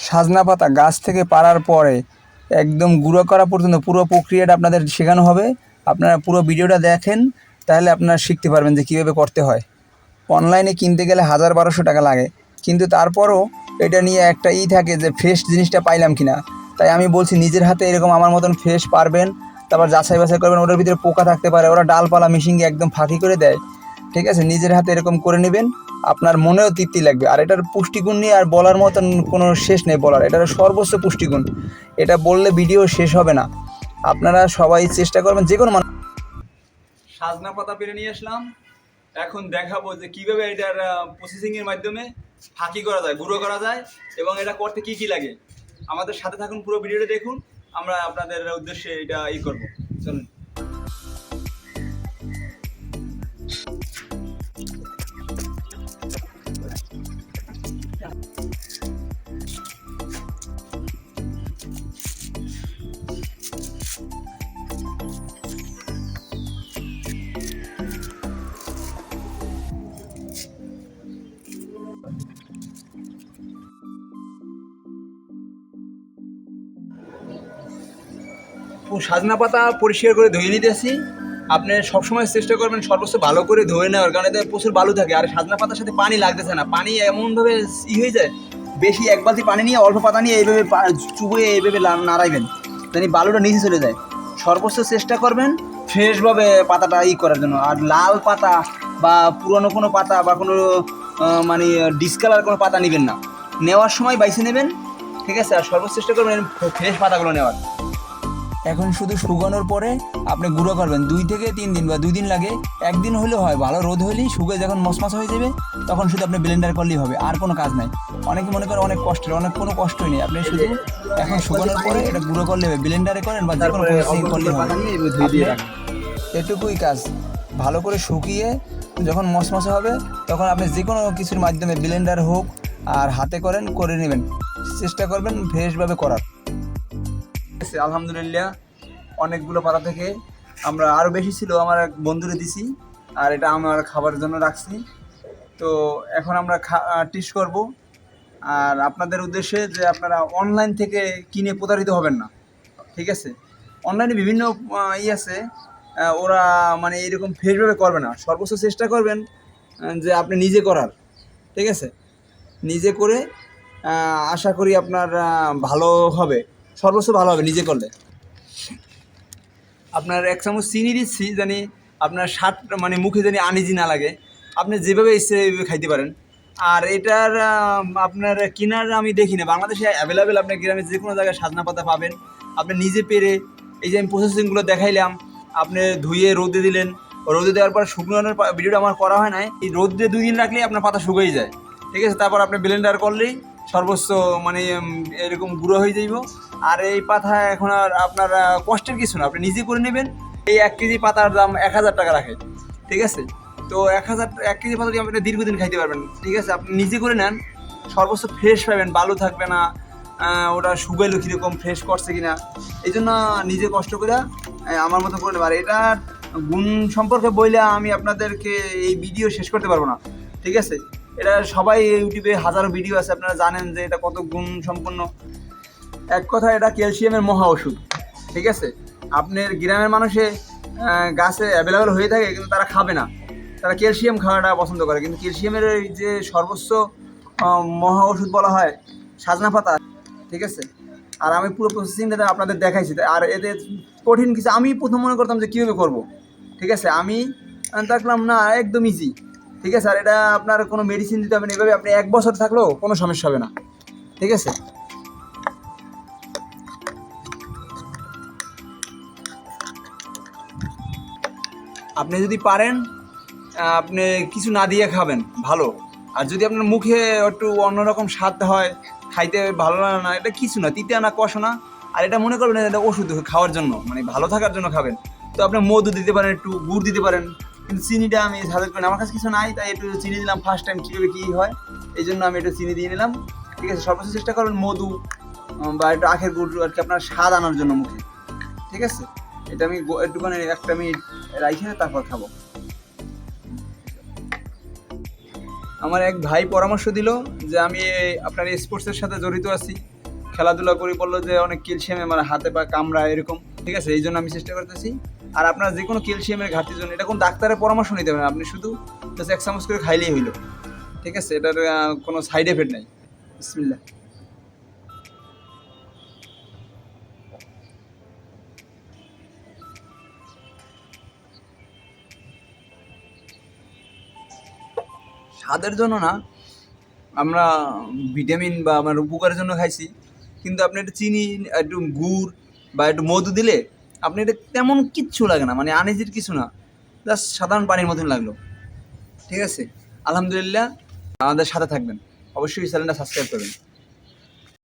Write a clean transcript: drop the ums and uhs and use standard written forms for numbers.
সাজনা পাতা গাছ থেকে পাড়ার পরে একদম গুঁড়ো করা পর্যন্ত পুরো প্রক্রিয়াটা আপনাদের শেখানো হবে। আপনারা পুরো ভিডিওটা দেখেন, তাহলে আপনারা শিখতে পারবেন যে কীভাবে করতে হয়। অনলাইনে কিনতে গেলে 1000-1200 টাকা লাগে, কিন্তু তারপরও এটা নিয়ে একটা থাকে যে ফ্রেশ জিনিসটা পাইলাম কিনা। তাই আমি বলছি নিজের হাতে এরকম আমার মতন ফ্রেশ পারবেন, তারপর যাচাই বাছাই করবেন। ওটার ভিতরে পোকা থাকতে পারে, ওরা ডালপালা মিশিয়ে একদম ফাঁকি করে দেয়। ঠিক আছে, নিজের হাতে এরকম করে নেবেন, আপনার মনেও তৃপ্তি লাগবে। আর এটার পুষ্টিগুণ নিয়ে আর বলার মতন কোনো শেষ নেই বলার, এটার সর্বোচ্চ পুষ্টিগুণ। এটা বললে ভিডিও শেষ হবে না। আপনারা সবাই চেষ্টা করবেন যে কোনো মানুষ। সাজনা পাতা পেরে নিয়ে আসলাম, এখন দেখাবো যে কীভাবে এটার প্রসেসিংয়ের মাধ্যমে ফাঁকি করা যায়, গুঁড়ো করা যায়, এবং এটা করতে কী কী লাগে। আমাদের সাথে থাকুন, পুরো ভিডিওটা দেখুন, আমরা আপনাদের উদ্দেশ্যে এটা করবো। চলুন। সাজনা পাতা পরিষ্কার করে ধুয়ে নিতেছি। আপনি সবসময় চেষ্টা করবেন সর্বোচ্চ ভালো করে ধুয়ে নেওয়ার, কারণ এতে প্রচুর বালু থাকে। আর সাজনা পাতার সাথে পানি লাগতেছে না, পানি এমনভাবে হয়ে যায়, বেশি এক বালতি পানি নিয়ে অল্প পাতা নিয়ে এইভাবে চুবয়ে এইভাবে নাড়াইবেন, জানি বালুটা নিচে চলে যায়। সর্বোচ্চ চেষ্টা করবেন ফ্রেশভাবে পাতাটা করার জন্য। আর লাল পাতা বা পুরনো কোনো পাতা বা কোনো মানে ডিসকালার কোনো পাতা নেবেন না, নেওয়ার সময় বাইছে নেবেন। ঠিক আছে, আর সর্বোচ্চ চেষ্টা করবেন ফ্রেশ পাতাগুলো নেওয়ার। এখন শুধু শুকানোর পরে আপনি গুঁড়ো করবেন 2 থেকে 3 দিন বা 2 দিন লাগে, একদিন হলেও হয়। ভালো রোদ হলেই শুকিয়ে যখন মশমশ হয়ে যাবে, তখন শুধু আপনি ব্লেন্ডার করলেই হবে, আর কোনো কাজ নাই। অনেকে মনে করেন অনেক কষ্টের, অনেক কোনো কষ্টই নেই। আপনি শুধু এখন শুকানোর পরে এটা গুঁড়ো করলে হবে, ব্লেন্ডারে করেন বা যে কোনো প্রসেসিং করলে হবে। এটুকুই কাজ। ভালো করে শুকিয়ে যখন মশমশে হবে, তখন আপনি যে কোনো কিছুর মাধ্যমে ব্লেন্ডার হোক আর হাতে করে নেবেন। চেষ্টা করবেন ফ্রেশভাবে করার। আলহামদুলিল্লাহ, অনেকগুলো পাতা থেকে আমরা আরও বেশি ছিল, আমার এক বন্ধুরে দিছি, আর এটা আমার খাবারের জন্য রাখছি। তো এখন আমরা টেস্ট করব। আর আপনাদের উদ্দেশ্যে যে আপনারা অনলাইন থেকে কিনে প্রতারিত হবেন না। ঠিক আছে, অনলাইনে বিভিন্ন আছে, ওরা মানে এরকম ফ্রেশভাবে করবে না। সর্বোচ্চ চেষ্টা করবেন যে আপনি নিজে করার। ঠিক আছে, নিজে করে আশা করি আপনার ভালো হবে, সর্বোচ্চ ভালো হবে নিজে করলে। আপনার 1 চামচ চিনি দিচ্ছি, জানি আপনার স্বাদ মানে মুখে জানি আনইজি না লাগে। আপনি যেভাবে ইচ্ছে এইভাবে খাইতে পারেন। আর এটার আপনার কেনার আমি দেখি না, বাংলাদেশে অ্যাভেলেবেল। আপনার গ্রামে যে কোনো জায়গায় সাজনা পাতা পাবেন। আপনি নিজে পেরে, এই যে আমি প্রসেসিংগুলো দেখাইলাম, আপনি ধুয়ে রোদে দিলেন, রোদে দেওয়ার পর শুকনোর ভিডিওটা আমার করা হয় নাই। এই রোদ দিয়ে 2 দিন রাখলেই আপনার পাতা শুকিয়ে যায়। ঠিক আছে, তারপর আপনি ব্লেন্ডার করলেই সর্বোচ্চ মানে এরকম গুঁড়ো হয়ে যাইব। আর এই পাতা এখন আর আপনার কষ্টের কিছু না, আপনি নিজে করে নেবেন। এই 1 কেজি পাতার দাম 1000 টাকা রাখে। ঠিক আছে, তো 1 কেজি পাতা দিয়ে আপনি দীর্ঘদিন খাইতে পারবেন। ঠিক আছে, আপনি নিজে করে নেন, সর্বোচ্চ ফ্রেশ পাবেন, বালু থাকবে না। ওটা শুকাইলো কীরকম ফ্রেশ করছে কিনা, এই জন্য নিজে কষ্ট করে আমার মতো করে নেবার। এটার গুণ সম্পর্কে বইলে আমি আপনাদেরকে এই ভিডিও শেষ করতে পারবো না। ঠিক আছে, এটা সবাই ইউটিউবে হাজারো ভিডিও আছে, আপনারা জানেন যে এটা কত গুণ সম্পন্ন। এক কথা, এটা ক্যালসিয়ামের মহা ওষুধ। ঠিক আছে, আপনার গ্রামের মানুষে গাছে অ্যাভেলেবেল হয়ে থাকে, কিন্তু তারা খাবে না, তারা ক্যালসিয়াম খাওয়াটা পছন্দ করে। কিন্তু ক্যালসিয়ামের যে সর্বোচ্চ মহা ওষুধ বলা হয় সাজনা পাতা। ঠিক আছে, আর আমি পুরো প্রসেসিংটা আপনাদের দেখাইছি। আর এতে কঠিন কিছু, আমি প্রথম মনে করতাম যে কীভাবে করবো। ঠিক আছে, আমি দেখলাম না, একদম ইজি। ঠিক আছে, আর এটা আপনার কোনো মেডিসিন দিতে হবে না, এভাবে আপনি 1 বছর থাকলেও কোনো সমস্যা হবে না। ঠিক আছে, আপনি যদি পারেন আপনি কিছু না দিয়ে খাবেন ভালো। আর যদি আপনার মুখে একটু অন্যরকম স্বাদ হয়, খাইতে ভালো লাগে না, এটা কিছু না, তিতে না কষো না। আর এটা মনে করবেন এটা ওষুধ খাওয়ার জন্য, মানে ভালো থাকার জন্য খাবেন। তো আপনি মধু দিতে পারেন, একটু গুড় দিতে পারেন, কিন্তু চিনিটা আমি সাজেস্ট করি না। আমার কাছে কিছু নাই, তাই একটু চিনি দিলাম। ফার্স্ট টাইম কীভাবে কী হয়, এই জন্য আমি একটু চিনি দিয়ে নিলাম। ঠিক আছে, সর্বোচ্চ চেষ্টা করবেন মধু বা একটু আখের গুড় আর কি আপনার স্বাদ আনার জন্য মুখে। ঠিক আছে, এটা আমি একটুখানি 1 মিনিট রাইখে তারপর খাবো। আমার এক ভাই পরামর্শ দিল যে আমি আপনার স্পোর্টসের সাথে জড়িত আছি, খেলাধুলা করি বললো যে অনেক ক্যালসিয়ামে মানে হাতে পা কামড়ায় এরকম, ঠিক আছে, এই জন্য আমি চেষ্টা করতেছি। আর আপনার যে কোনো ক্যালসিয়ামের ঘাটতির জন্য এটা কোনো ডাক্তারের পরামর্শ নিতে হবে না, আপনি শুধু জাস্ট 1 চামচ করে খাইলেই হইলো, ঠিক আছে, এটার কোনো সাইড এফেক্ট নাই। বিসমিল্লাহ। স্বাদের জন্য না, আমরা ভিটামিন বা আমার উপকারের জন্য খাইছি, কিন্তু আপনি একটু চিনি, একটু গুড় বা একটু মধু দিলে আপনি এটা তেমন কিচ্ছু লাগে না, মানে আনইজির কিছু না, জাস্ট সাধারণ পানির মতন লাগলো, ঠিক আছে। আলহামদুলিল্লাহ, আমাদের সাথে থাকবেন, অবশ্যই চ্যানেলটা সাবস্ক্রাইব করবেন।